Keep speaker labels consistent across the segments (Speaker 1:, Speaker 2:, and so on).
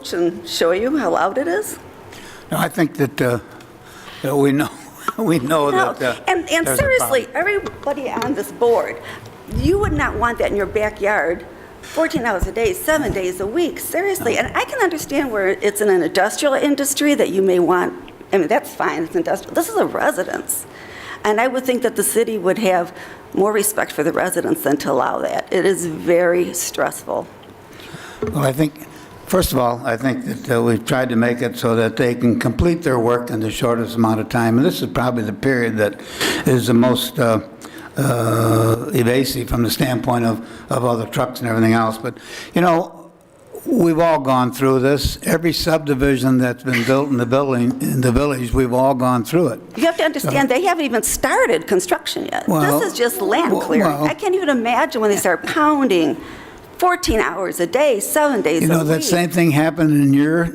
Speaker 1: approach and show you how loud it is?
Speaker 2: No, I think that we know
Speaker 1: No,
Speaker 2: that.
Speaker 1: and
Speaker 2: there's a
Speaker 1: seriously,
Speaker 2: problem.
Speaker 1: everybody on this board, you would not want that in your backyard 14 hours a day, 7 days a week, seriously. And I can understand where it's in an industrial industry that you may want, I mean, that's fine, it's industrial. This is a residence. And I would think that the city would have more respect for the residents than to allow that. It is very stressful.
Speaker 2: Well, I think, first of all, I think that we've tried to make it so that they can complete their work in the shortest amount of time. And this is probably the period that is the most evasive from the standpoint of all the trucks and everything else. But, you know, we've all gone through this. Every subdivision that's been built in the village, we've all gone through it.
Speaker 1: You have to understand, they haven't even started construction yet.
Speaker 2: Well,
Speaker 1: this is just land clearing.
Speaker 2: well-
Speaker 1: I can't even imagine when they start pounding 14 hours a day, 7 days a
Speaker 2: You
Speaker 1: week.
Speaker 2: know, that same thing happened in your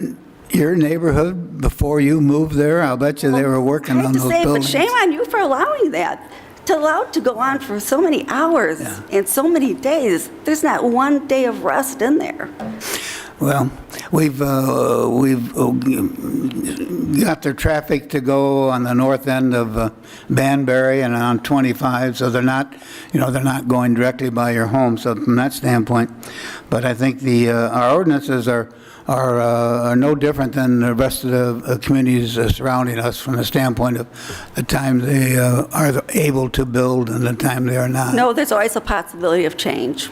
Speaker 2: neighborhood before you moved there. I'll bet you they were working on those
Speaker 1: I have to
Speaker 2: buildings.
Speaker 1: say, but shame on you for allowing that. To allow it to go on for so many hours and so many days. There's not one day of rest in there.
Speaker 2: Well, we've got their traffic to go on the north end of Banbury and on 25, so they're not going directly by your home. So from that standpoint, but I think our ordinances are no different than the rest of the communities surrounding us from the standpoint of the time they are able to build and the time they are not.
Speaker 1: No, there's always a possibility of change.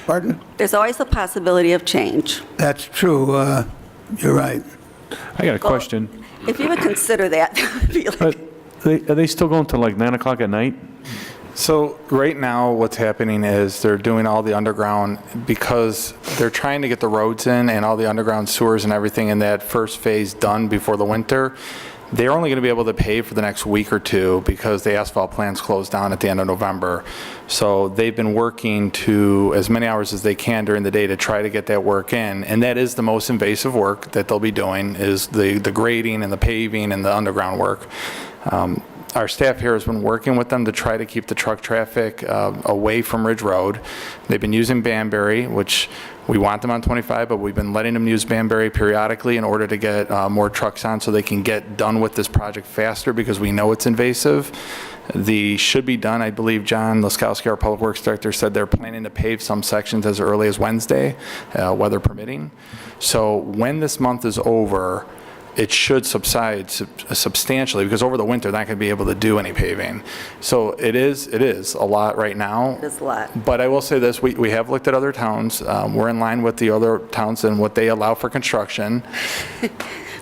Speaker 2: Pardon?
Speaker 1: There's always a possibility of change.
Speaker 2: That's true. You're right.
Speaker 3: I got a question.
Speaker 1: If you would consider that, that would be like,
Speaker 3: Are they still going to like 9 o'clock at night?
Speaker 4: So right now, what's happening is they're doing all the underground because they're trying to get the roads in and all the underground sewers and everything in that first phase done before the winter. They're only going to be able to pave for the next week or two because the asphalt plants close down at the end of November. So they've been working to as many hours as they can during the day to try to get that work in. And that is the most invasive work that they'll be doing is the grading and the paving and the underground work. Our staff here has been working with them to try to keep the truck traffic away from Ridge Road. They've been using Banbury, which we want them on 25, but we've been letting them use Banbury periodically in order to get more trucks on so they can get done with this project faster because we know it's invasive. The should be done, I believe John Laskowski, our Public Works Director, said they're planning to pave some sections as early as Wednesday, weather permitting. So when this month is over, it should subside substantially because over the winter they're not going to be able to do any paving. So it is a lot right now.
Speaker 1: it is a lot.
Speaker 4: But I will say this, we have looked at other towns. We're in line with the other towns and what they allow for construction.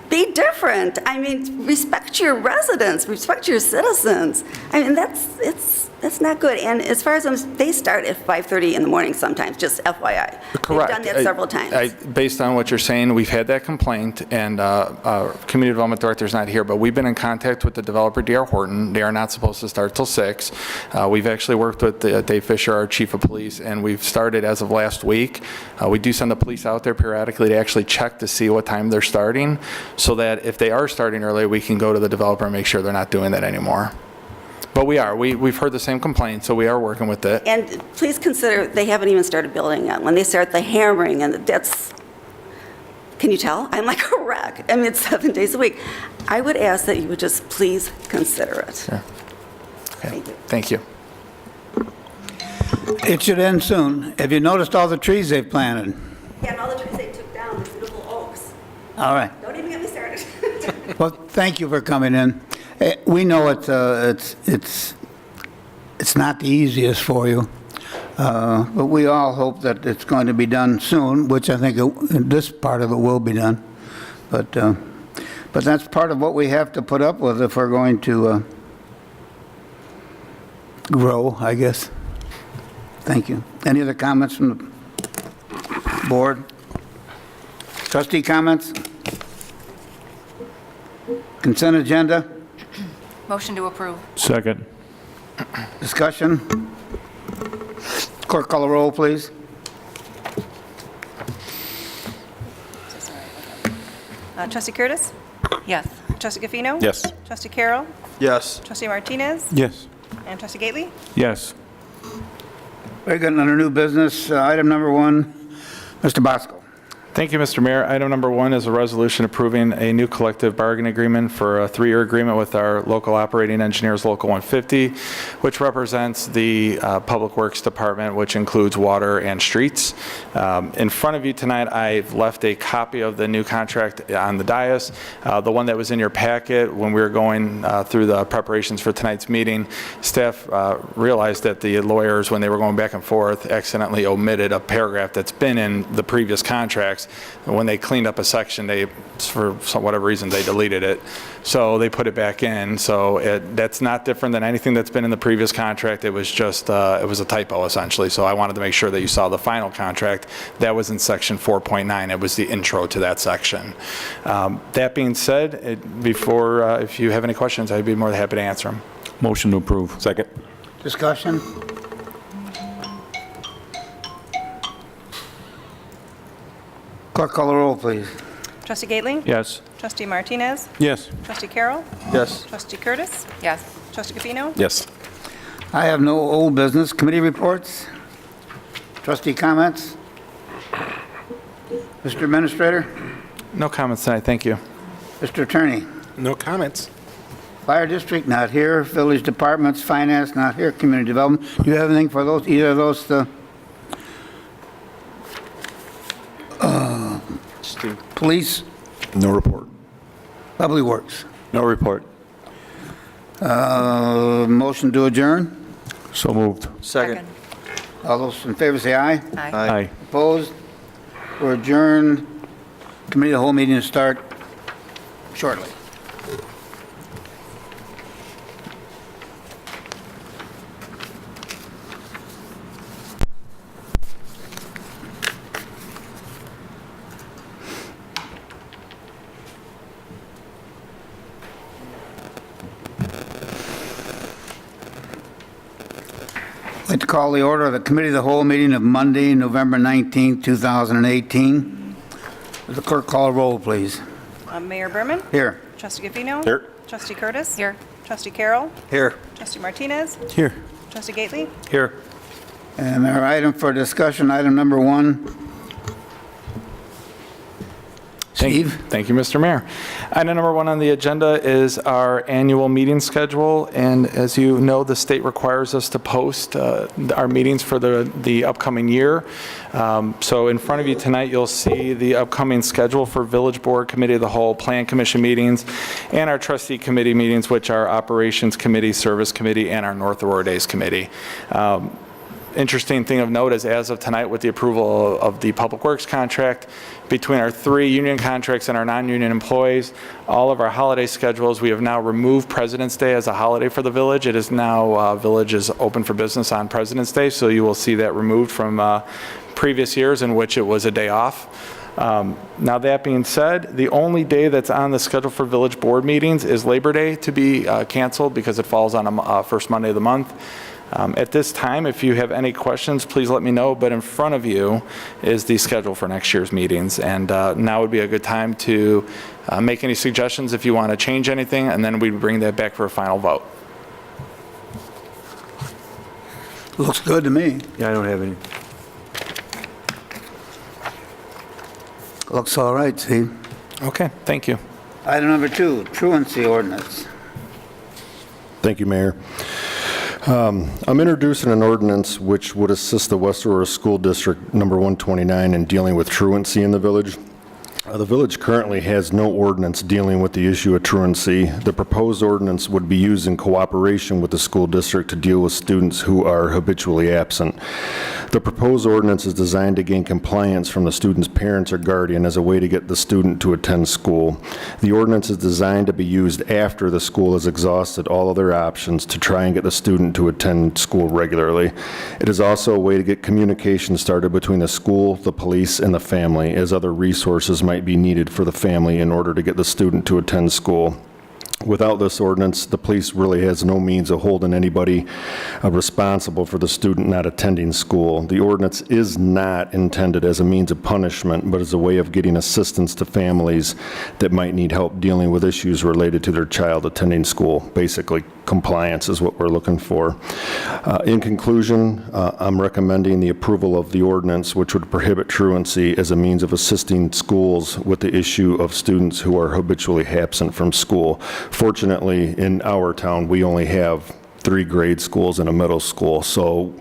Speaker 1: Be different. I mean, respect your residents, respect your citizens. I mean, that's not good. And as far as they start at 5:30 in the morning sometimes, just FYI.
Speaker 4: Correct.
Speaker 1: They've done that several times.
Speaker 4: Based on what you're saying, we've had that complaint, and our Community Development Director's not here, but we've been in contact with the developer, D.R. Horton. They are not supposed to start till 6. We've actually worked with Dave Fisher, our Chief of Police, and we've started as of last week. We do send the police out there periodically to actually check to see what time they're starting, so that if they are starting early, we can go to the developer and make sure they're not doing that anymore. But we've heard the same complaint, so we are working with it.
Speaker 1: And please consider, they haven't even started building yet. When they start the hammering, and that's, can you tell? I'm like a wreck. I mean, it's 7 days a week. I would ask that you would just please consider it.
Speaker 4: Sure. Okay.
Speaker 1: Thank you.
Speaker 4: Thank you.
Speaker 2: It should end soon. Have you noticed all the trees they've planted?
Speaker 1: Yeah, and all the trees they took down, the beautiful oaks.
Speaker 2: All right.
Speaker 1: Don't even get me started.
Speaker 2: Well, thank you for coming in. We know it's not the easiest for you, but we all hope that it's going to be done soon, which I think this part of it will be done. But that's part of what we have to put up with if we're going to grow, I guess. Thank you. Any other comments from the board? Trustee comments? Consent agenda?
Speaker 5: Motion to approve.
Speaker 3: Second.
Speaker 2: Discussion? Clerk, call the roll, please.
Speaker 5: Trustee Curtis?
Speaker 1: Yes.
Speaker 5: Trustee Gaffino?
Speaker 6: Yes.
Speaker 5: Trustee Carroll?
Speaker 6: Yes.
Speaker 5: Trustee Martinez?
Speaker 6: Yes.
Speaker 5: And Trustee Gately?
Speaker 3: Yes.
Speaker 2: Very good. Under new business, item number 1, Mr. Bosco.
Speaker 4: Thank you, Mr. Mayor. Item number 1 is a resolution approving a new collective bargaining agreement for a 3-year agreement with our local operating engineers, Local 150, which represents the Public Works Department, which includes water and streets. In front of you tonight, I've left a copy of the new contract on the dais. The one that was in your packet when we were going through the preparations for tonight's meeting, staff realized that the lawyers, when they were going back and forth, accidentally omitted a paragraph that's been in the previous contracts. When they cleaned up a section, for whatever reason, they deleted it. So they put it back in. So that's not different than anything that's been in the previous contract. It was just, it was a typo, essentially. So I wanted to make sure that you saw the final contract. That was in section 4.9. It was the intro to that section. That being said, if you have any questions, I'd be more than happy to answer them.
Speaker 3: Motion to approve.
Speaker 6: Second.
Speaker 2: Discussion? Clerk, call the roll, please.
Speaker 5: Trustee Gately?
Speaker 3: Yes.
Speaker 5: Trustee Martinez?
Speaker 6: Yes.
Speaker 5: Trustee Carroll?
Speaker 6: Yes.
Speaker 5: Trustee Curtis?
Speaker 7: Yes.
Speaker 5: Trustee Gafino?
Speaker 6: Yes.
Speaker 2: I have no old business. Committee reports? Trustee comments? Mr. Administrator?
Speaker 4: No comments tonight. Thank you.
Speaker 2: Mr. Attorney?
Speaker 6: No comments.
Speaker 2: Fire District, not here. Village Departments, Finance, not here. Community Development. Do you have anything for those, either of those? Police,
Speaker 6: No report.
Speaker 2: Public Works.
Speaker 6: No report.
Speaker 2: Motion to adjourn.
Speaker 3: So moved.
Speaker 7: Second.
Speaker 2: All those in favor say aye.
Speaker 7: Aye.
Speaker 3: Aye.
Speaker 2: Opposed? We're adjourned. Committee, the whole meeting will start shortly. I'd like to call the order of the Committee of the Whole meeting of Monday, November 19, 2018. Will the clerk call a roll, please?
Speaker 5: Mayor Berman?
Speaker 2: Here.
Speaker 5: Trustee Gafino?
Speaker 6: Here.
Speaker 5: Trustee Curtis?
Speaker 7: Here.
Speaker 5: Trustee Carroll?
Speaker 6: Here.
Speaker 5: Trustee Martinez?
Speaker 6: Here.
Speaker 5: Trustee Gately?
Speaker 6: Here.
Speaker 2: And our item for discussion, item number 1. Steve?
Speaker 4: Thank you, Mr. Mayor. Item number 1 on the agenda is our annual meeting schedule, and as you know, the state requires us to post our meetings for the upcoming year. So in front of you tonight, you'll see the upcoming schedule for Village Board, Committee of the Whole, Plan Commission meetings, and our Trustee Committee meetings, which are Operations Committee, Service Committee, and our North Aurora Days Committee. Interesting thing of note is, as of tonight, with the approval of the Public Works contract, between our 3 union contracts and our non-union employees, all of our holiday schedules, we have now removed President's Day as a holiday for the village. It is now, village is open for business on President's Day, so you will see that removed from previous years in which it was a day off. Now, that being said, the only day that's on the schedule for village board meetings is Labor Day to be canceled because it falls on a first Monday of the month. At this time, if you have any questions, please let me know, but in front of you is the schedule for next year's meetings, and now would be a good time to make any suggestions if you want to change anything, and then we bring that back for a final vote.
Speaker 2: Looks good to me.
Speaker 3: Yeah, I don't have any.
Speaker 2: Looks all right, Steve.
Speaker 4: Okay, thank you.
Speaker 2: Item number 2, truancy ordinance.
Speaker 6: Thank you, Mayor. I'm introducing an ordinance which would assist the West Aurora School District number 129 in dealing with truancy in the village. The village currently has no ordinance dealing with the issue of truancy. The proposed ordinance would be used in cooperation with the school district to deal with students who are habitually absent. The proposed ordinance is designed to gain compliance from the student's parents or guardian as a way to get the student to attend school. The ordinance is designed to be used after the school has exhausted all other options to try and get the student to attend school regularly. It is also a way to get communication started between the school, the police, and the family, as other resources might be needed for the family in order to get the student to attend school. Without this ordinance, the police really has no means of holding anybody responsible for the student not attending school. The ordinance is not intended as a means of punishment, but as a way of getting assistance to families that might need help dealing with issues related to their child attending school. Basically, compliance is what we're looking for. In conclusion, I'm recommending the approval of the ordinance, which would prohibit truancy as a means of assisting schools with the issue of students who are habitually absent from school. Fortunately, in our town, we only have 3 grade schools and a middle school, so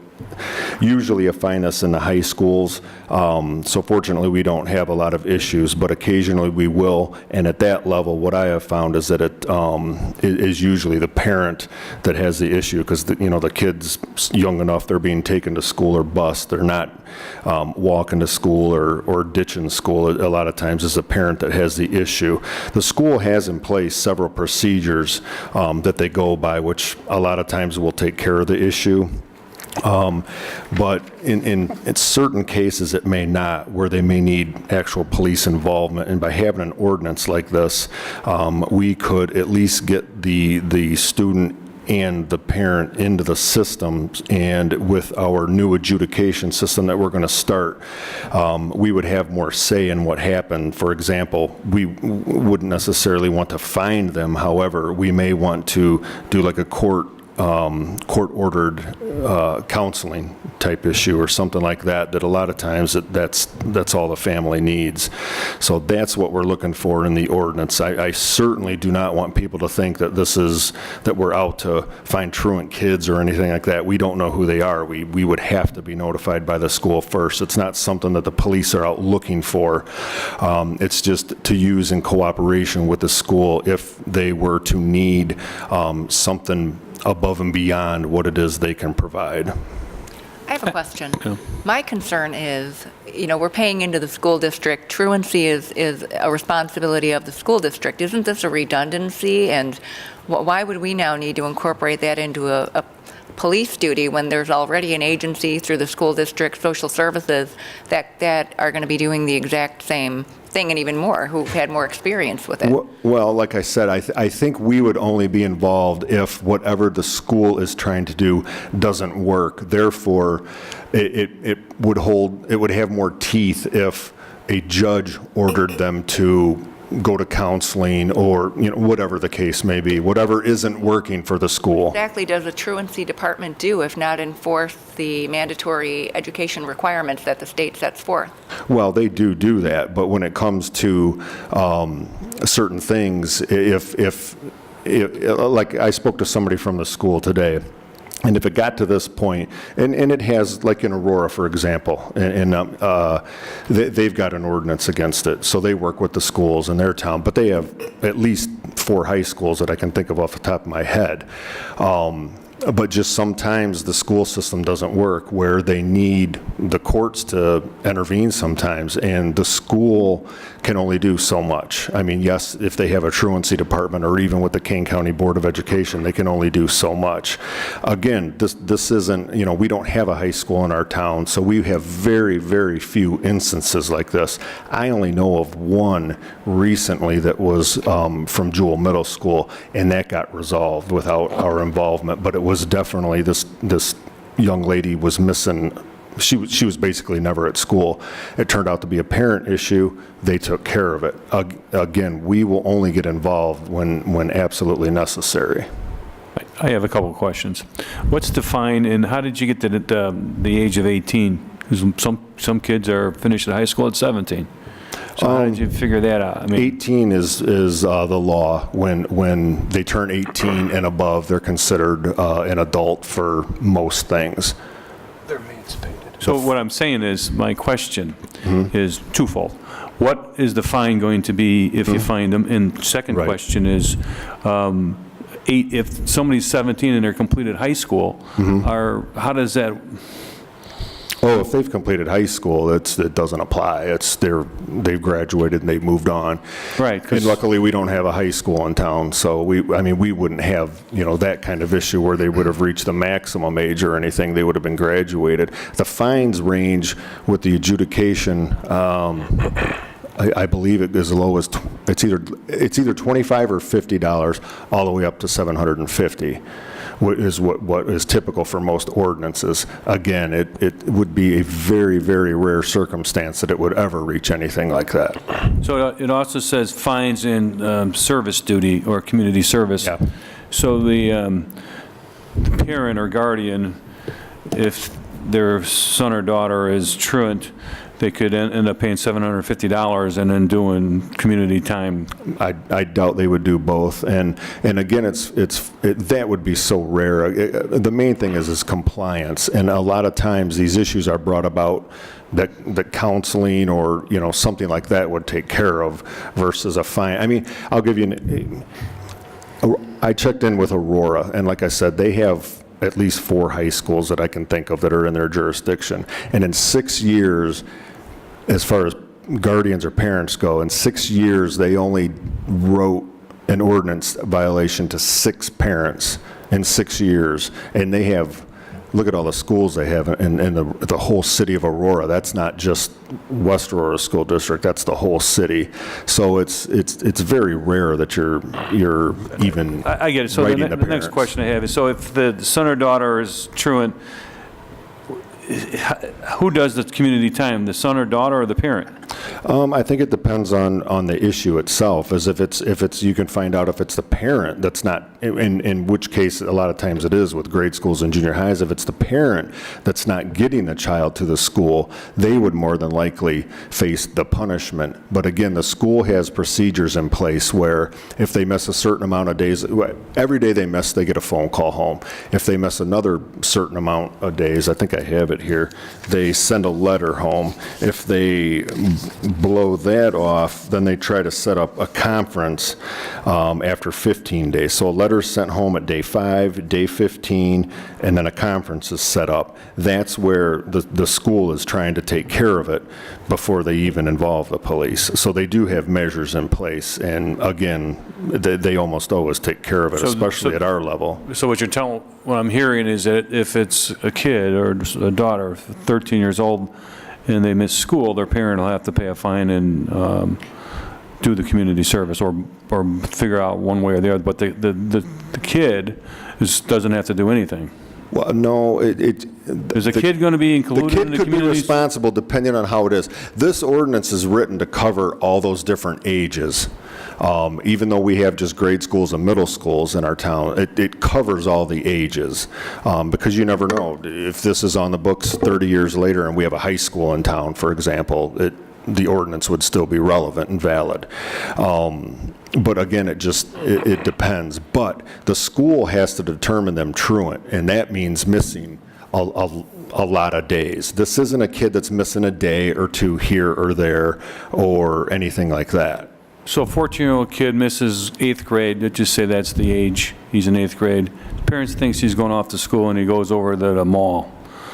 Speaker 6: usually you find us in the high schools, so fortunately we don't have a lot of issues, but occasionally we will, and at that level what I have found is that it is usually the parent that has the issue, because the kid's young enough, they're being taken to school or bus, they're not walking to school or ditching school. A lot of times it's the parent that has the issue. The school has in place several procedures that they go by, which a lot of times will take care of the issue. But in certain cases, it may not, where they may need actual police involvement. And by having an ordinance like this, we could at least get the student and the parent into the system, and with our new adjudication system that we're going to start, we would have more say in what happened. For example, we wouldn't necessarily want to fine them. However, we may want to do like a court-ordered counseling type issue or something like that, that a lot of times that's all the family needs. So that's what we're looking for in the ordinance. I certainly do not want people to think that that we're out to find truant kids or anything like that. We don't know who they are. We would have to be notified by the school first. It's not something that the police are out looking for. It's just to use in cooperation with the school if they were to need something above and beyond what it is they can provide.
Speaker 7: I have a question. My concern is, we're paying into the school district. Truancy is a responsibility of the school district. Isn't this a redundancy? And why would we now need to incorporate that into a police duty when there's already an agency through the school district, social services, that are going to be doing the exact same thing and even more, who've had more experience with it?
Speaker 6: Well, like I said, I think we would only be involved if whatever the school is trying to do doesn't work. Therefore, it would have more teeth if a judge ordered them to go to counseling or whatever the case may be, whatever isn't working for the school.
Speaker 7: Exactly does the truancy department do if not enforce the mandatory education requirements that the state sets forth?
Speaker 6: Well, they do that, but when it comes to certain things, if like I spoke to somebody from the school today, and if it got to this point, and it has, like in Aurora, for example, and they've got an ordinance against it, so they work with the schools in their town, but they have at least 4 high schools that I can think of off the top of my head. But just sometimes the school system doesn't work, where they need the courts to intervene sometimes, and the school can only do so much. I mean, yes, if they have a truancy department, or even with the Kane County Board of Education, they can only do so much. Again, this isn't, we don't have a high school in our town, so we have very, very few instances like this. I only know of one recently that was from Jewell Middle School, and that got resolved without our involvement, but it was definitely this young lady was missing. She was basically never at school. It turned out to be a parent issue. They took care of it. Again, we will only get involved when absolutely necessary.
Speaker 3: I have a couple of questions. What's the fine, and how did you get to the age of 18? Because some kids are finished at high school at 17. So how did you figure that out? I mean,
Speaker 6: 18 is the law. When they turn 18 and above, they're considered an adult for most things.
Speaker 8: They're emancipated.
Speaker 3: so what I'm saying is, my question is twofold. What is the fine going to be if you find them? And second
Speaker 6: Right.
Speaker 3: question is, if somebody's 17 and they're completed high school, how does that?
Speaker 6: Oh, if they've completed high school, it doesn't apply. They've graduated and they've moved on.
Speaker 3: Right.
Speaker 6: And luckily, we don't have a high school in town, so we wouldn't have, that kind of issue where they would have reached the maximum age or anything. They would have been graduated. The fines range with the adjudication. I believe it as low as, it's either $25 or $50, all the way up to $750, is what is typical for most ordinances. Again, it would be a very, very rare circumstance that it would ever reach anything like that.
Speaker 3: So it also says fines in service duty or community service.
Speaker 6: Yeah.
Speaker 3: So the parent or guardian, if their son or daughter is truant, they could end up paying $750 and then doing community time.
Speaker 6: I doubt they would do both, and again, that would be so rare. The main thing is compliance, and a lot of times these issues are brought about that counseling or something like that would take care of versus a fine. I mean, I'll give you I checked in with Aurora, and like I said, they have at least 4 high schools that I can think of that are in their jurisdiction, and in 6 years, as far as guardians or parents go, in 6 years, they only wrote an ordinance violation to 6 parents in 6 years. And they have, look at all the schools they have in the whole city of Aurora. That's not just West Aurora School District, that's the whole city. So it's very rare that you're even
Speaker 3: I get it. So the next question I have is, so if the son or daughter is truant, who does the community time, the son or daughter or the parent?
Speaker 6: I think it depends on the issue itself. As if it's you can find out if it's the parent that's not, in which case a lot of times it is with grade schools and junior highs. If it's the parent that's not getting the child to the school, they would more than likely face the punishment. But again, the school has procedures in place where if they miss a certain amount of days, every day they miss, they get a phone call home. If they miss another certain amount of days, I think I have it here, they send a letter home. If they blow that off, then they try to set up a conference after 15 days. So a letter is sent home at day 5, day 15, and then a conference is set up. That's where the school is trying to take care of it before they even involve the police. So they do have measures in place, and again, they almost always take care of it, especially at our level.
Speaker 3: So what I'm hearing is that if it's a kid or a daughter, 13 years old, and they miss school, their parent will have to pay a fine and do the community service or figure out one way or the other. But the kid doesn't have to do anything.
Speaker 6: Well, no,
Speaker 3: Is a kid going to be included in the community?
Speaker 6: The kid could be responsible depending on how it is. This ordinance is written to cover all those different ages. Even though we have just grade schools and middle schools in our town, it covers all the ages. Because you never know. If this is on the books 30 years later and we have a high school in town, for example, the ordinance would still be relevant and valid. But again, it depends. But the school has to determine them truant, and that means missing a lot of days. This isn't a kid that's missing a day or two here or there or anything like that.
Speaker 3: So a 14-year-old kid misses 8th grade, let's just say that's the age, he's in 8th grade. The parents thinks he's going off to school and he goes over to the mall.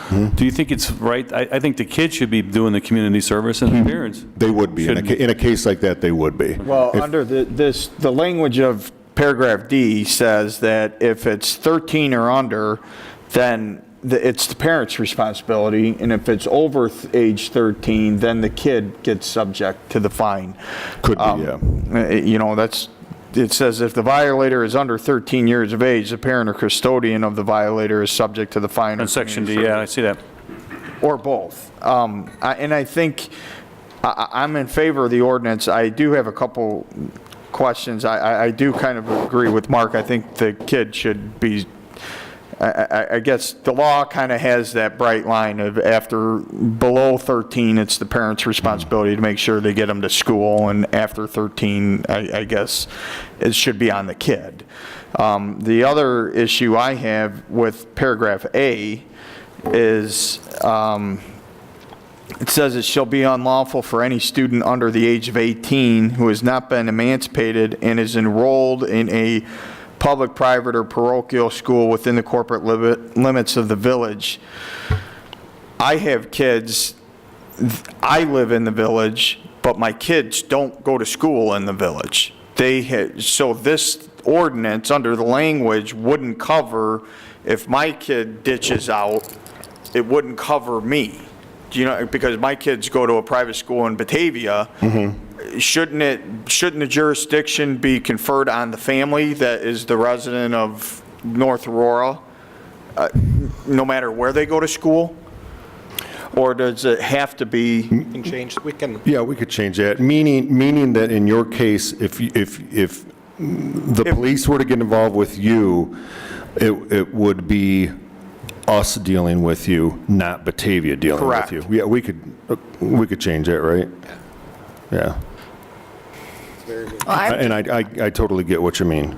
Speaker 3: Mm-hmm. Do you think it's right? I think the kid should be doing the community service and the parents.
Speaker 6: They would be. In a case like that, they would be.
Speaker 8: Well, under the language of paragraph D says that if it's 13 or under, then it's the parent's responsibility, and if it's over age 13, then the kid gets subject to the fine.
Speaker 6: Could be, yeah.
Speaker 8: It says if the violator is under 13 years of age, the parent or custodian of the violator is subject to the fine.
Speaker 3: In section D, yeah, I see that.
Speaker 8: Or both. And I think I'm in favor of the ordinance. I do have a couple questions. I do kind of agree with Mark. I think the kid should be, I guess the law kind of has that bright line of after below 13, it's the parent's responsibility to make sure they get them to school, and after 13, I guess it should be on the kid. The other issue I have with paragraph A is it says it shall be unlawful for any student under the age of 18 who has not been emancipated and is enrolled in a public, private, or parochial school within the corporate limits of the village. I have kids, I live in the village, but my kids don't go to school in the village. So this ordinance under the language wouldn't cover, if my kid ditches out, it wouldn't cover me. Because my kids go to a private school in Batavia, shouldn't the jurisdiction be conferred on the family that is the resident of North Aurora, no matter where they go to school? Or does it have to be?
Speaker 6: Yeah, we could change that, meaning that in your case, if the police were to get involved with you, it would be us dealing with you, not Batavia dealing
Speaker 8: Correct.
Speaker 6: with you. Yeah, we could change that, right? Yeah. And I totally get what you mean.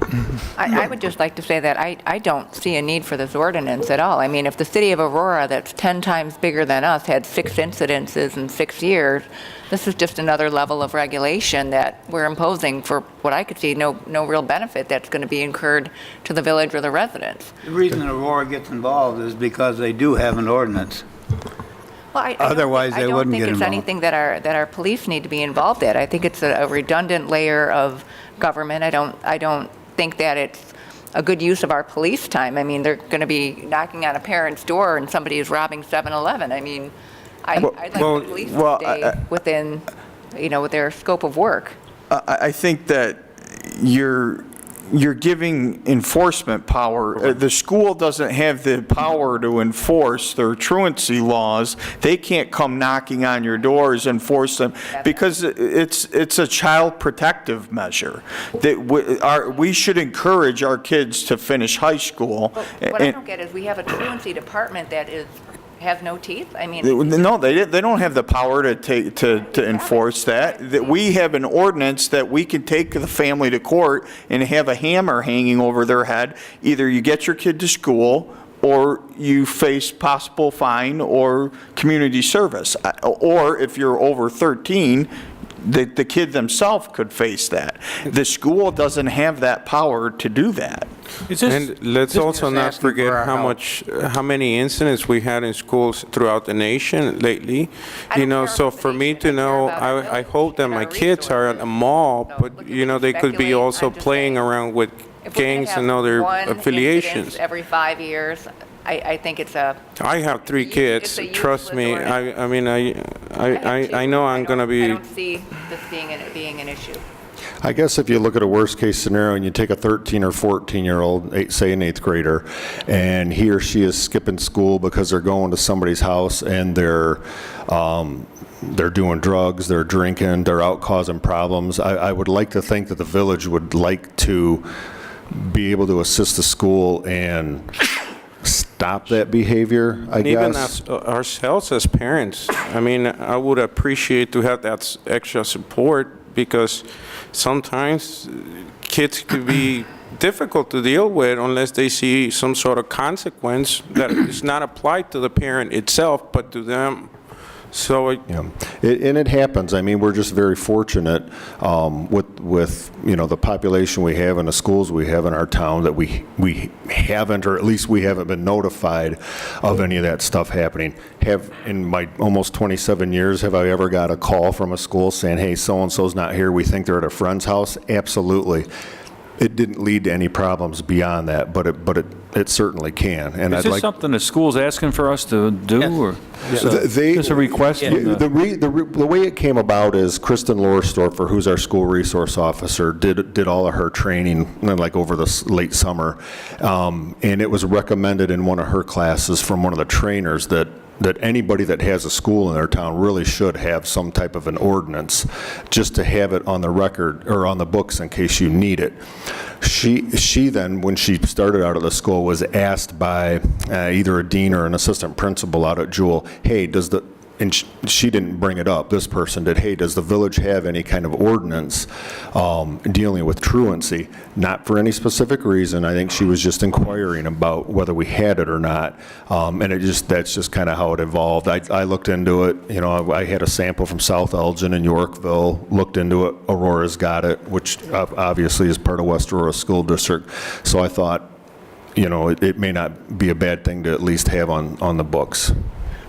Speaker 7: I would just like to say that I don't see a need for this ordinance at all. I mean, if the city of Aurora, that's 10 times bigger than us, had 6 incidences in 6 years, this is just another level of regulation that we're imposing for what I could see no real benefit that's going to be incurred to the village or the residents.
Speaker 2: The reason Aurora gets involved is because they do have an ordinance.
Speaker 7: Well,
Speaker 2: Otherwise, they wouldn't get
Speaker 7: I don't think it's
Speaker 2: involved.
Speaker 7: anything that our police need to be involved in. I think it's a redundant layer of government. I don't think that it's a good use of our police time. I mean, they're going to be knocking on a parent's door and somebody is robbing 7-Eleven. I mean, I'd like the police to stay within, with their scope of work.
Speaker 8: I think that you're giving enforcement power. The school doesn't have the power to enforce their truancy laws. They can't come knocking on your doors and force them because it's a child protective measure. That we should encourage our kids to finish high school.
Speaker 7: But what I don't get is we have a truancy department that has no teeth. I mean,
Speaker 8: No, they don't have the power to enforce that. That we have an ordinance that we can take the family to court and have a hammer hanging over their head. Either you get your kid to school or you face possible fine or community service. Or if you're over 13, the kid themselves could face that. The school doesn't have that power to do that.
Speaker 9: And let's also not forget how many incidents we had in schools throughout the nation lately. So for me to know, I hope that my kids are at a mall, but they could be also playing around with gangs and other affiliations.
Speaker 7: Every 5 years, I think it's
Speaker 9: I have 3 kids. Trust me. I mean, I know I'm going to be.
Speaker 7: I don't see this being an issue.
Speaker 6: I guess if you look at a worst-case scenario and you take a 13 or 14-year-old, say an 8th grader, and he or she is skipping school because they're going to somebody's house and they're doing drugs, they're drinking, they're out causing problems, I would like to think that the village would like to be able to assist the school and stop that behavior, I guess.
Speaker 9: Even as ourselves as parents, I mean, I would appreciate to have that extra support because sometimes kids could be difficult to deal with unless they see some sort of consequence that is not applied to the parent itself, but to them. So
Speaker 6: Yeah, and it happens. I mean, we're just very fortunate with the population we have and the schools we have in our town that we haven't, or at least we haven't been notified of any of that stuff happening. In my almost 27 years, have I ever got a call from a school saying, hey, so-and-so's not here, we think they're at a friend's house? Absolutely. It didn't lead to any problems beyond that, but it certainly can. And
Speaker 3: Is this something the school's asking for us to do, or is this a request?
Speaker 6: The way it came about is Kristen Lorstorfer, who's our school resource officer, did all of her training like over the late summer, and it was recommended in one of her classes from one of the trainers that anybody that has a school in their town really should have some type of an ordinance, just to have it on the record or on the books in case you need it. She then, when she started out at the school, was asked by either a dean or an assistant principal out at Jewel, hey, and she didn't bring it up, this person did, hey, does the village have any kind of ordinance dealing with truancy? Not for any specific reason. I think she was just inquiring about whether we had it or not. And that's just kind of how it evolved. I looked into it. I had a sample from South Elgin and Yorkville, looked into it. Aurora's got it, which obviously is part of West Aurora School District. So I thought, it may not be a bad thing to at least have on the books.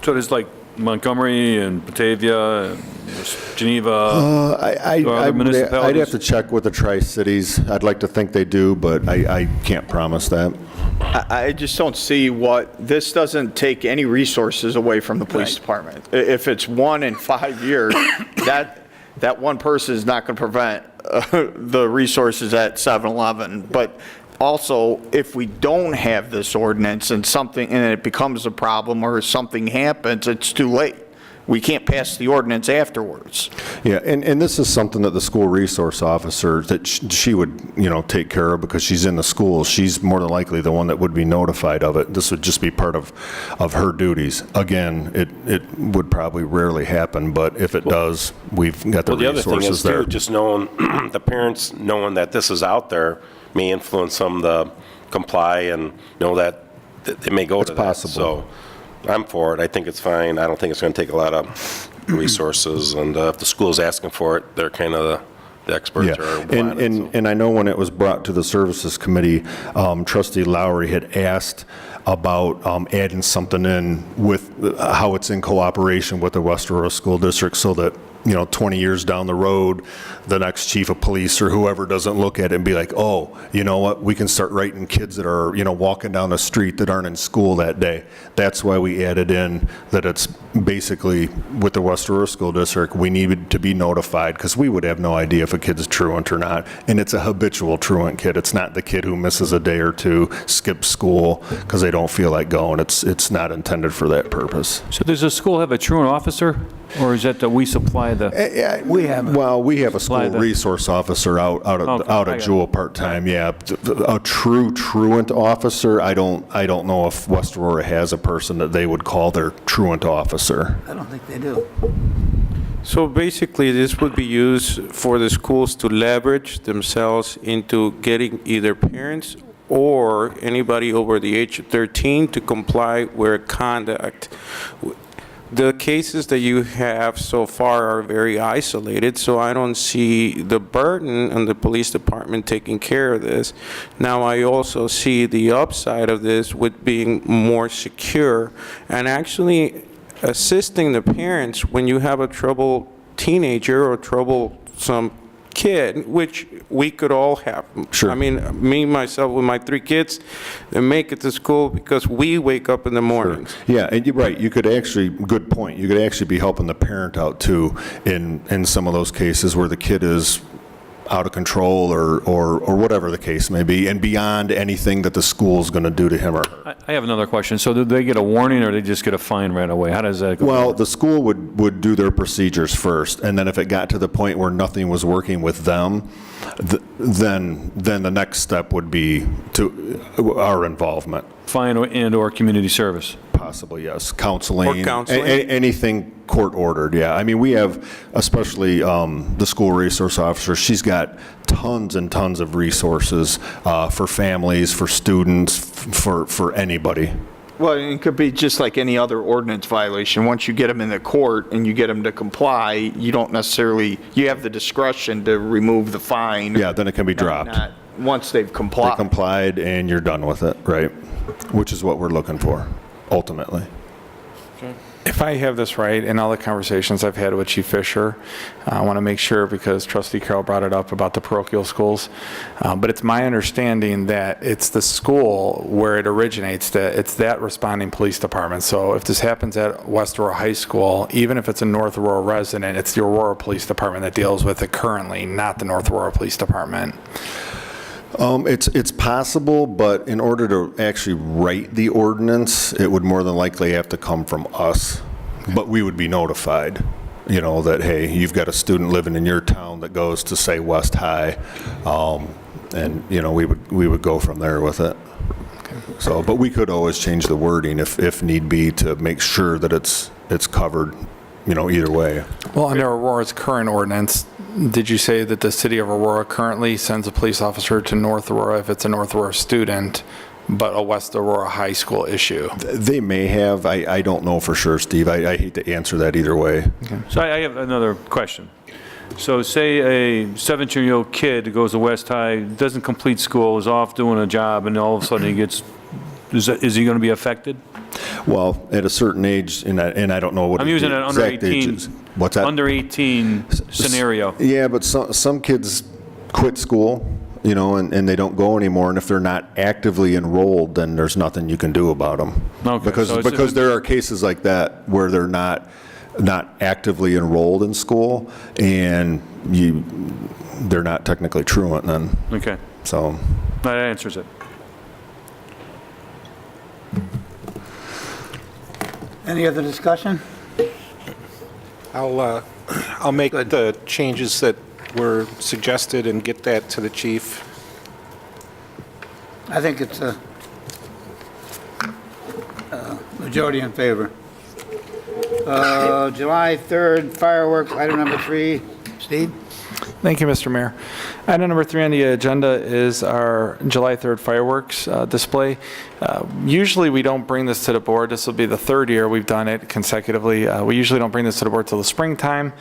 Speaker 3: So there's like Montgomery and Batavia, and Geneva, other municipalities?
Speaker 6: I'd have to check with the Tri-Cities. I'd like to think they do, but I can't promise that.
Speaker 8: I just don't see this doesn't take any resources away from the police department. If it's 1 in 5 years, that one person is not going to prevent the resources at 7-Eleven. But also, if we don't have this ordinance and it becomes a problem or something happens, it's too late. We can't pass the ordinance afterwards.
Speaker 6: Yeah, and this is something that the school resource officer, that she would, take care of because she's in the school. She's more than likely the one that would be notified of it. This would just be part of her duties. Again, it would probably rarely happen, but if it does, we've got the
Speaker 10: Well, the other thing
Speaker 6: resources
Speaker 10: is
Speaker 6: there.
Speaker 10: too, just knowing, the parents knowing that this is out there may influence them to comply and know that they may go to that.
Speaker 6: possible.
Speaker 10: So I'm for it. I think it's fine. I don't think it's going to take a lot of resources. And if the school's asking for it, they're kind of the experts are wanting it, so.
Speaker 6: And I know when it was brought to the Services Committee, Trustee Lowry had asked about adding something in with how it's in cooperation with the West Aurora School District so that 20 years down the road, the next chief of police or whoever doesn't look at it and be like, oh, you know what, we can start writing kids that are, walking down the street that aren't in school that day. That's why we added in that it's basically with the West Aurora School District, we needed to be notified because we would have no idea if a kid's truant or not. And it's a habitual truant kid. It's not the kid who misses a day or two, skips school because they don't feel like going. It's not intended for that purpose.
Speaker 3: So does the school have a truant officer, or is that we supply the?
Speaker 2: We have.
Speaker 6: Well, we have a school
Speaker 3: Supply the-
Speaker 6: resource officer out
Speaker 3: Okay, I
Speaker 6: of
Speaker 3: got
Speaker 6: Jewel part-time, yeah. A true truant officer, I don't know if West Aurora has a person that they would call their truant officer.
Speaker 2: I don't think they do.
Speaker 9: So basically, this would be used for the schools to leverage themselves into getting either parents or anybody over the age of 13 to comply with conduct. The cases that you have so far are very isolated, so I don't see the burden on the police department taking care of this. Now, I also see the upside of this with being more secure and actually assisting the parents when you have a troubled teenager or troublesome kid, which we could all have.
Speaker 6: Sure.
Speaker 9: I mean, me, myself, with my 3 kids, they make it to school because we wake up in the mornings.
Speaker 6: Yeah, and you're right, you could actually, good point, you could actually be helping the parent out too in some of those cases where the kid is out of control or whatever the case may be, and beyond anything that the school's going to do to him or her.
Speaker 3: I have another question. So do they get a warning, or they just get a fine right away? How does that go?
Speaker 6: Well, the school would do their procedures first, and then if it got to the point where nothing was working with them, then the next step would be to our involvement.
Speaker 3: Fine and/or community service?
Speaker 6: Possibly, yes. Counseling.
Speaker 9: Or counseling.
Speaker 6: Anything court ordered, yeah. I mean, we have, especially the school resource officer, she's got tons and tons of resources for families, for students, for anybody.
Speaker 8: Well, it could be just like any other ordinance violation. Once you get them in the court and you get them to comply, you don't necessarily, you have the discretion to remove the fine.
Speaker 6: Yeah, then it can be dropped.
Speaker 8: Once they've
Speaker 6: They
Speaker 8: complied.
Speaker 6: complied and you're done with it, right? Which is what we're looking for, ultimately.
Speaker 4: If I have this right, in all the conversations I've had with Chief Fisher, I want to make sure, because Trustee Carroll brought it up about the parochial schools, but it's my understanding that it's the school where it originates, that it's that responding police department. So if this happens at West Aurora High School, even if it's a North Aurora resident, it's the Aurora Police Department that deals with it currently, not the North Aurora Police Department.
Speaker 6: It's possible, but in order to actually write the ordinance, it would more than likely have to come from us. But we would be notified, that, hey, you've got a student living in your town that goes to, say, West High, and, we would go from there with it. So, but we could always change the wording if need be to make sure that it's covered, either way.
Speaker 4: Well, under Aurora's current ordinance, did you say that the city of Aurora currently sends a police officer to North Aurora if it's a North Aurora student, but a West Aurora High School issue?
Speaker 6: They may have. I don't know for sure, Steve. I hate to answer that either way.
Speaker 3: Okay. So I have another question. So say a 17-year-old kid who goes to West High, doesn't complete school, is off doing a job, and all of a sudden he gets, is he going to be affected?
Speaker 6: Well, at a certain age, and I don't know what
Speaker 3: I'm
Speaker 6: the
Speaker 3: using an under
Speaker 6: exact age
Speaker 3: 18.
Speaker 6: is. What's that?
Speaker 3: Under 18 scenario.
Speaker 6: Yeah, but some kids quit school, and they don't go anymore. And if they're not actively enrolled, then there's nothing you can do about them.
Speaker 3: Okay,
Speaker 6: Because
Speaker 3: so it's-
Speaker 6: there are cases like that where they're not not actively enrolled in school, and they're not technically truant then.
Speaker 3: Okay,
Speaker 6: So,
Speaker 3: that answers it.
Speaker 2: Any other discussion?
Speaker 11: I'll make the changes that were suggested and get that to the chief.
Speaker 2: I think it's a majority in favor. July 3rd fireworks, item number 3. Steve?
Speaker 4: Thank you, Mr. Mayor. Item number 3 on the agenda is our July 3rd fireworks display. Usually we don't bring this to the board. This will be the 3rd year we've done it consecutively. We usually don't bring this to the board till the springtime.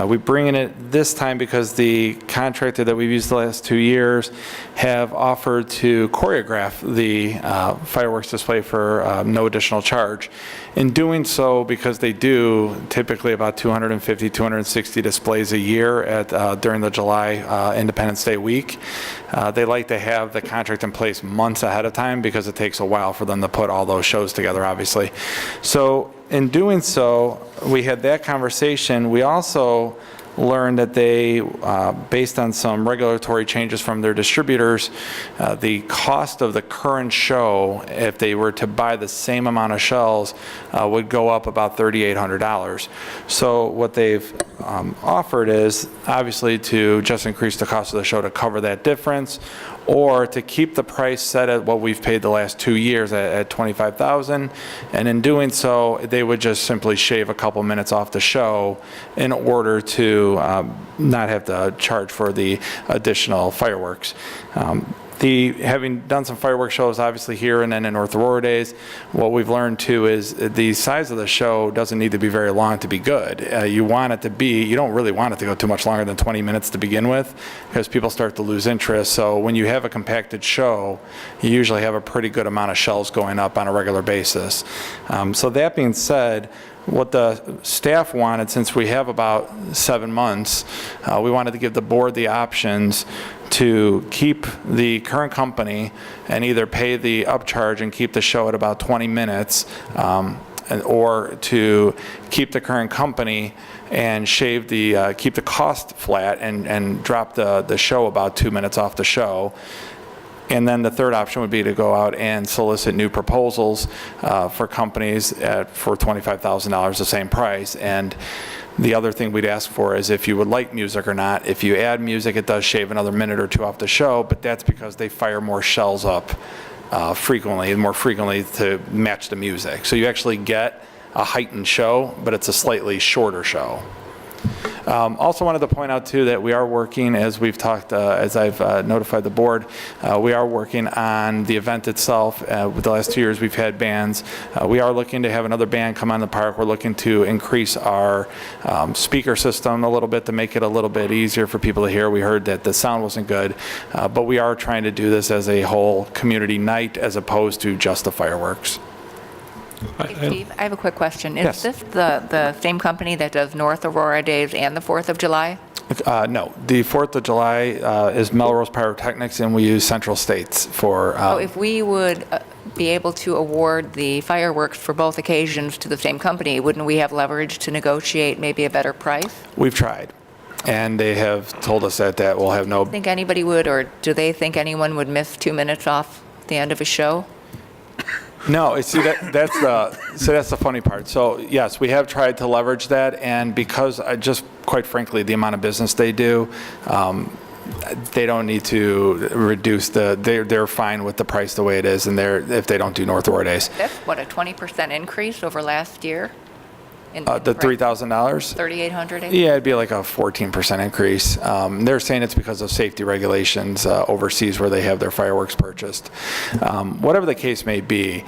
Speaker 4: We bring in it this time because the contractor that we've used the last 2 years have offered to choreograph the fireworks display for no additional charge. In doing so, because they do typically about 250, 260 displays a year during the July Independence Day week, they like to have the contract in place months ahead of time because it takes a while for them to put all those shows together, obviously. So in doing so, we had that conversation. We also learned that they, based on some regulatory changes from their distributors, the cost of the current show, if they were to buy the same amount of shells, would go up about $3,800. So what they've offered is obviously to just increase the cost of the show to cover that difference, or to keep the price set at what we've paid the last 2 years at $25,000, and in doing so, they would just simply shave a couple minutes off the show in order to not have to charge for the additional fireworks. Having done some fireworks shows obviously here and then in North Aurora days, what we've learned too is the size of the show doesn't need to be very long to be good. You want it to be, you don't really want it to go too much longer than 20 minutes to begin with, because people start to lose interest. So when you have a compacted show, you usually have a pretty good amount of shells going up on a regular basis. So that being said, what the staff wanted, since we have about 7 months, we wanted to give the board the options to keep the current company and either pay the upcharge and keep the show at about 20 minutes, or to keep the current company and shave keep the cost flat and drop the show about 2 minutes off the show. And then the third option would be to go out and solicit new proposals for companies for $25,000, the same price. And the other thing we'd ask for is if you would like music or not. If you add music, it does shave another minute or 2 off the show, but that's because they fire more shells up more frequently to match the music. So you actually get a heightened show, but it's a slightly shorter show. Also wanted to point out too that we are working, as we've talked, as I've notified the board, we are working on the event itself. With the last 2 years we've had bands. We are looking to have another band come on the park. We're looking to increase our speaker system a little bit to make it a little bit easier for people to hear. We heard that the sound wasn't good, but we are trying to do this as a whole community night as opposed to just the fireworks.
Speaker 7: Hey, Steve, I have a quick question.
Speaker 4: Yes.
Speaker 7: Is this the same company that does North Aurora Days and the 4th of July?
Speaker 4: No, the 4th of July is Melrose Pyrotechnics, and we use Central States for...
Speaker 7: So if we would be able to award the fireworks for both occasions to the same company, wouldn't we have leverage to negotiate maybe a better price?
Speaker 4: We've tried, and they have told us that will have no...
Speaker 7: Think anybody would, or do they think anyone would miss 2 minutes off the end of a show?
Speaker 4: No, see, that's the funny part. So yes, we have tried to leverage that, and because just quite frankly, the amount of business they do, they don't need to reduce they're fine with the price the way it is, and if they don't do North Aurora Days.
Speaker 7: That's what, a 20% increase over last year?
Speaker 4: The $3,000?
Speaker 7: 3,800?
Speaker 4: Yeah, it'd be like a 14% increase. They're saying it's because of safety regulations overseas where they have their fireworks purchased. Whatever the case may be,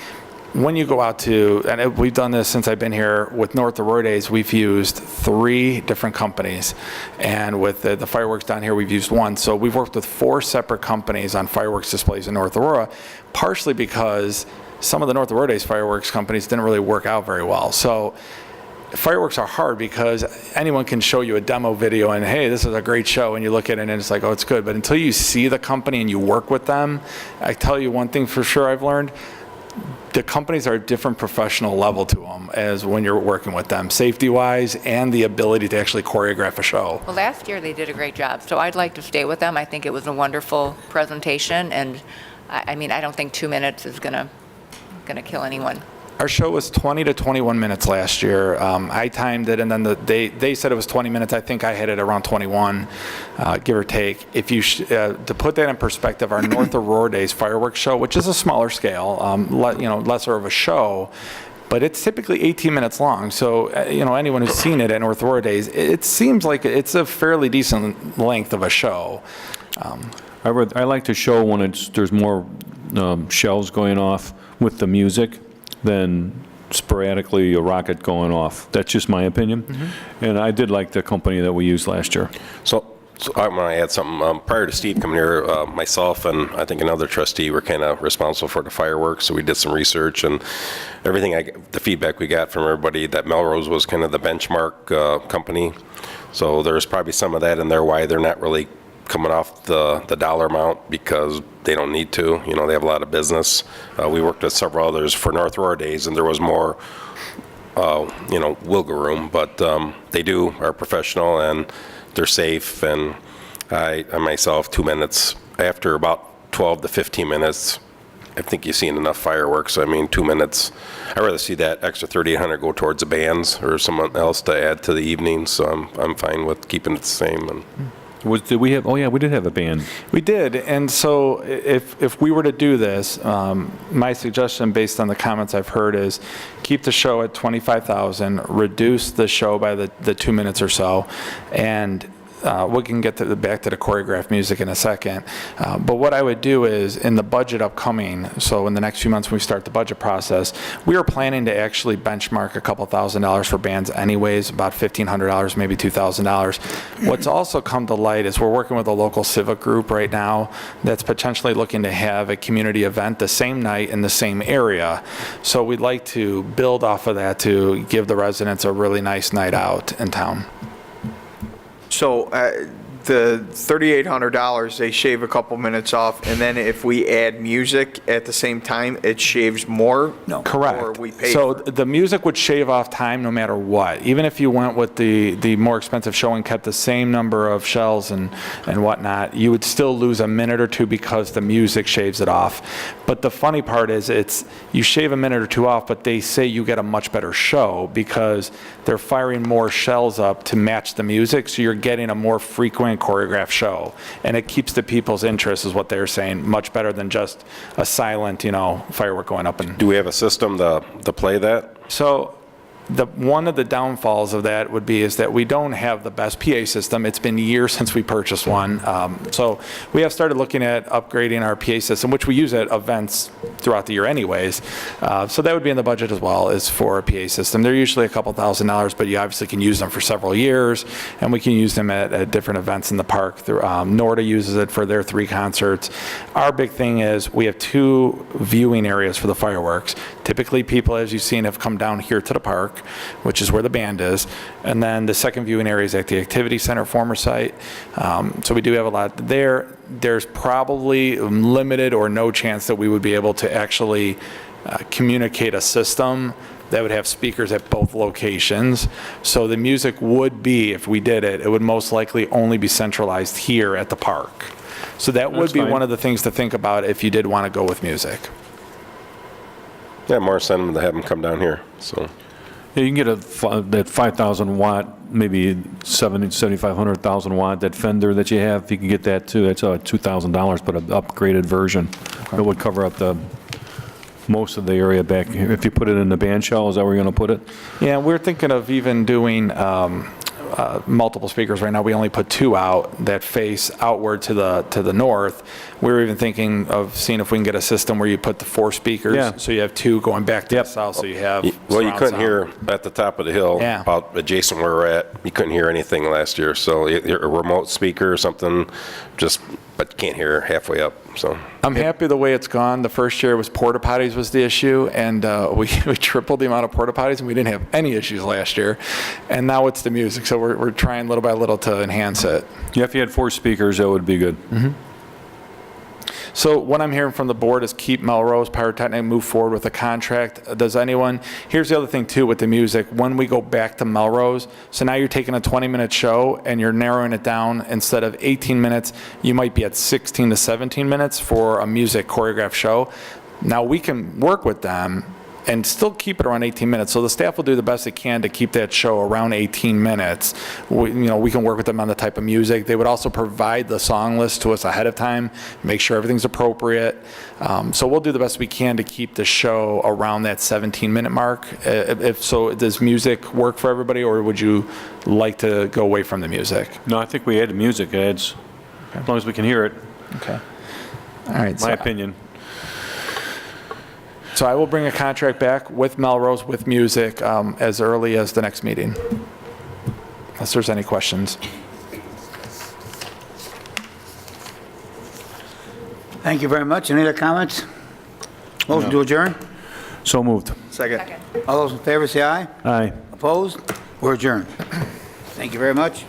Speaker 4: when you go out to, and we've done this since I've been here, with North Aurora Days, we've used 3 different companies. And with the fireworks down here, we've used 1. So we've worked with 4 separate companies on fireworks displays in North Aurora, partially because some of the North Aurora Days fireworks companies didn't really work out very well. So fireworks are hard because anyone can show you a demo video and, hey, this is a great show, and you look at it and it's like, oh, it's good. But until you see the company and you work with them, I tell you one thing for sure I've learned, the companies are a different professional level to them as when you're working with them, safety-wise and the ability to actually choreograph a show.
Speaker 7: Well, last year they did a great job, so I'd like to stay with them. I think it was a wonderful presentation, and I mean, I don't think 2 minutes is gonna kill anyone.
Speaker 4: Our show was 20 to 21 minutes last year. I timed it, and then they said it was 20 minutes. I think I had it around 21, give or take. If you to put that in perspective, our North Aurora Days fireworks show, which is a smaller scale, lesser of a show, but it's typically 18 minutes long. So, anyone who's seen it at North Aurora Days, it seems like it's a fairly decent length of a show.
Speaker 3: I like to show when there's more shells going off with the music than sporadically a rocket going off. That's just my opinion. And I did like the company that we used last year.
Speaker 10: So I want to add something. Prior to Steve coming here, myself and I think another trustee were kind of responsible for the fireworks, so we did some research, and the feedback we got from everybody that Melrose was kind of the benchmark company. So there's probably some of that in there why they're not really coming off the dollar amount, because they don't need to. They have a lot of business. We worked with several others for North Aurora Days, and there was more, wiggle room. But they are professional, and they're safe. And I myself, 2 minutes, after about 12 to 15 minutes, I think you've seen enough fireworks. I mean, 2 minutes. I'd rather see that extra 3,800 go towards the bands or someone else to add to the evening. So I'm fine with keeping it the same. And
Speaker 3: Did we have? Oh yeah, we did have a band.
Speaker 4: We did, and so if we were to do this, my suggestion, based on the comments I've heard, is keep the show at 25,000, reduce the show by the 2 minutes or so, and we can get back to the choreographed music in a second. But what I would do is, in the budget upcoming, so in the next few months when we start the budget process, we are planning to actually benchmark a couple $1,000s for bands anyways, about $1,500, maybe $2,000. What's also come to light is we're working with a local civic group right now that's potentially looking to have a community event the same night in the same area. So we'd like to build off of that to give the residents a really nice night out in town.
Speaker 8: So the $3,800, they shave a couple minutes off, and then if we add music at the same time, it shaves more?
Speaker 4: No. Correct.
Speaker 8: Or we pay
Speaker 4: So
Speaker 8: for it?
Speaker 4: the music would shave off time no matter what. Even if you went with the more expensive show and kept the same number of shells and whatnot, you would still lose a minute or two because the music shaves it off. But the funny part is you shave a minute or two off, but they say you get a much better show because they're firing more shells up to match the music, so you're getting a more frequent choreographed show. And it keeps the people's interest, is what they're saying, much better than just a silent, firework going up. And
Speaker 10: do we have a system to play that?
Speaker 4: so one of the downfalls of that is that we don't have the best PA system. It's been years since we purchased one. So we have started looking at upgrading our PA system, which we use at events throughout the year anyways. So that would be in the budget as well, is for a PA system. They're usually a couple $1,000s, but you obviously can use them for several years, and we can use them at different events in the park. NORDA uses it for their 3 concerts. Our big thing is we have 2 viewing areas for the fireworks. Typically, people, as you've seen, have come down here to the park, which is where the band is, and then the second viewing area is at the Activity Center former site. So we do have a lot there. There's probably limited or no chance that we would be able to actually communicate a system that would have speakers at both locations. So the music would be, if we did it, it would most likely only be centralized here at the park. So that would be one of the things to think about if you did want to go with music.
Speaker 10: Yeah, more incentive to have them come down here. So.
Speaker 3: Yeah, you can get that 5,000 watt, maybe 7,500 watt, that Fender that you have. You can get that too. That's $2,000, but an upgraded version. It would cover up most of the area back. If you put it in the band shell, is that where you're going to put it?
Speaker 4: Yeah, we're thinking of even doing multiple speakers. Right now, we only put 2 out that face outward to the north. We're even thinking of seeing if we can get a system where you put the 4 speakers,
Speaker 3: Yeah.
Speaker 4: so you have 2 going back to the south, so you have
Speaker 10: Well, you
Speaker 4: surround
Speaker 10: couldn't
Speaker 4: sound.
Speaker 10: hear at the top of the hill,
Speaker 4: Yeah.
Speaker 10: out adjacent where we're at, you couldn't hear anything last year. So a remote speaker or something, but you can't hear halfway up. So
Speaker 4: I'm happy the way it's gone. The first year was porta potties was the issue, and we tripled the amount of porta potties, and we didn't have any issues last year. And now it's the music, so we're trying little by little to enhance it.
Speaker 3: Yeah, if you had 4 speakers, that would be good.
Speaker 4: So what I'm hearing from the board is keep Melrose Pyrotechnic, move forward with the contract. Does anyone, here's the other thing too with the music, when we go back to Melrose, so now you're taking a 20-minute show and you're narrowing it down, instead of 18 minutes, you might be at 16 to 17 minutes for a music choreographed show. Now we can work with them and still keep it around 18 minutes. So the staff will do the best they can to keep that show around 18 minutes. We can work with them on the type of music. They would also provide the song list to us ahead of time, make sure everything's appropriate. So we'll do the best we can to keep the show around that 17-minute mark. If so, does music work for everybody, or would you like to go away from the music?
Speaker 3: No, I think we add the music, as long as we can hear it,
Speaker 4: Okay. All right.
Speaker 3: my opinion.
Speaker 4: So I will bring a contract back with Melrose with music as early as the next meeting, unless there's any questions.
Speaker 2: Thank you very much. Any other comments? Motion to adjourn?
Speaker 3: So moved.
Speaker 8: Second.
Speaker 2: All those in favor say aye.
Speaker 3: Aye.
Speaker 2: Opposed? We're adjourned. Thank you very much.